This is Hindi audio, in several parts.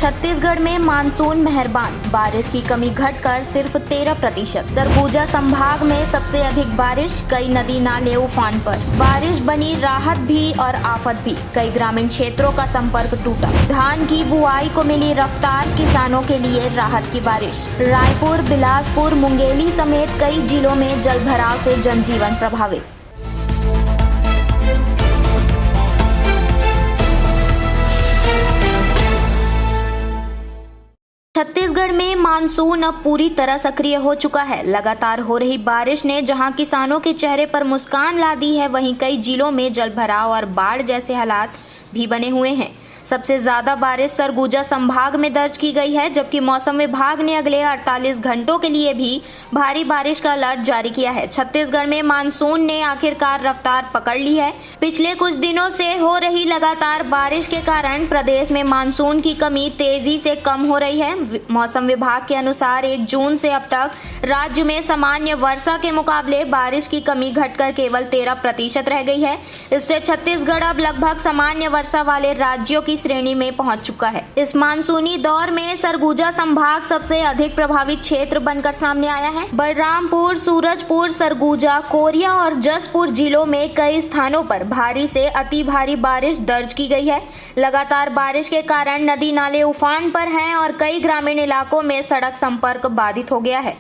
छत्तीसगढ़ में मानसून मेहरबान, बारिश की कमी घटकर सिर्फ 13%। सरगुजा संभाग में सबसे अधिक बारिश, कई नदी नाले उफान पर। बारिश बनी राहत भी और आफत भी, कई ग्रामीण क्षेत्रों का संपर्क टूटा। धान की बुआई को मिली रफ्तार, किसानों के लिए राहत की बारिश। रायपुर, बिलासपुर, मुंगेली समेत कई जिलों में जलभराव से जनजीवन प्रभावित। छत्तीसगढ़ में मानसून अब पूरी तरह सक्रिय हो चुका है। लगातार हो रही बारिश ने जहां किसानों के चेहरे पर मुस्कान ला दी है, वहीं कई जिलों में जलभराव और बाढ़ जैसे हालात भी बने हुए हैं। सबसे ज्यादा बारिश सरगुजा संभाग में दर्ज की गई है, जबकि मौसम विभाग ने अगले 48 घंटों के लिए भी भारी बारिश का अलर्ट जारी किया है। छत्तीसगढ़ में मानसून ने आखिरकार रफ्तार पकड़ ली है। पिछले कुछ दिनों से हो रही लगातार बारिश के कारण प्रदेश में मानसून की कमी तेजी से कम हो रही है। मौसम विभाग के अनुसार 1 जून से अब तक राज्य में सामान्य वर्षा के मुकाबले बारिश की कमी घटकर केवल 13% रह गई है। इससे छत्तीसगढ़ अब लगभग सामान्य वर्षा वाले राज्यों की श्रेणी में पहुंच चुका है। इस मानसूनी दौर में सरगुजा संभाग सबसे अधिक प्रभावित क्षेत्र बनकर सामने आया है। बलरामपुर, सूरजपुर, सरगुजा, कोरिया और जसपुर जिलों में कई स्थानों पर भारी से अति भारी बारिश दर्ज की गई है। लगातार बारिश के कारण नदी नाले उफान पर हैं और कई ग्रामीण इलाकों में सड़क संपर्क बाधित हो गया है।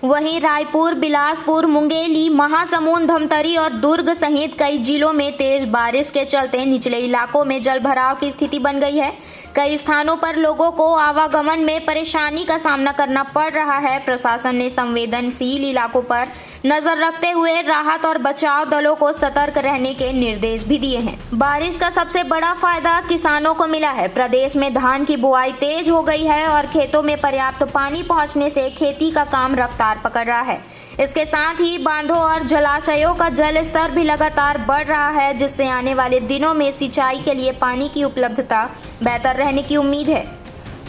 वहीं रायपुर, बिलासपुर, मुंगेली, महासमुंद, धमतरी और दुर्ग सहित कई जिलों में तेज बारिश के चलते निचले इलाकों में जलभराव की स्थिति बन गई है। कई स्थानों पर लोगों को आवागमन में परेशानी का सामना करना पड़ रहा है। प्रशासन ने संवेदनशील इलाकों पर नजर रखते हुए राहत और बचाव दलों को सतर्क रहने के निर्देश भी दिए हैं। बारिश का सबसे बड़ा फायदा किसानों को मिला है। प्रदेश में धान की बुआई तेज हो गई है और खेतों में पर्याप्त पानी पहुंचने से खेती का काम रफ्तार पकड़ रहा है। इसके साथ ही बांधों और जलाशयों का जल स्तर भी लगातार बढ़ रहा है, जिससे आने वाले दिनों में सिंचाई के लिए पानी की उपलब्धता बेहतर रहने की उम्मीद है।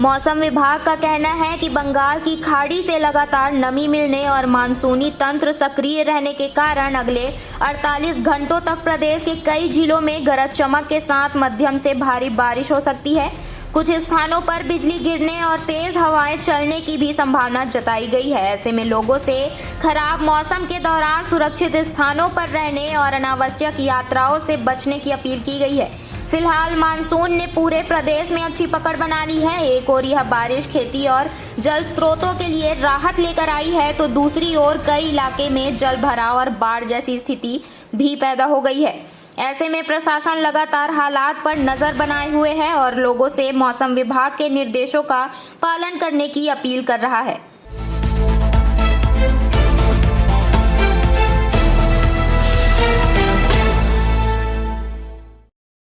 मौसम विभाग का कहना है कि बंगाल की खाड़ी से लगातार नमी मिलने और मानसूनी तंत्र सक्रिय रहने के कारण अगले 48 घंटों तक प्रदेश के कई जिलों में गरज चमक के साथ मध्यम से भारी बारिश हो सकती है। कुछ स्थानों पर बिजली गिरने और तेज हवाएं चलने की भी संभावना जताई गई है। ऐसे में लोगों से खराब मौसम के दौरान सुरक्षित स्थानों पर रहने और अनावश्यक यात्राओं से बचने की अपील की गई है। फिलहाल मानसून ने पूरे प्रदेश में अच्छी पकड़ बना ली है। एक ओर यह बारिश खेती और जल स्रोतों के लिए राहत लेकर आई है, तो दूसरी ओर कई इलाके में जल भराव और बाढ़ जैसी स्थिति भी पैदा हो गई है। ऐसे में प्रशासन लगातार हालात पर नजर बनाए हुए है और लोगों से मौसम विभाग के निर्देशों का पालन करने की अपील कर रहा है।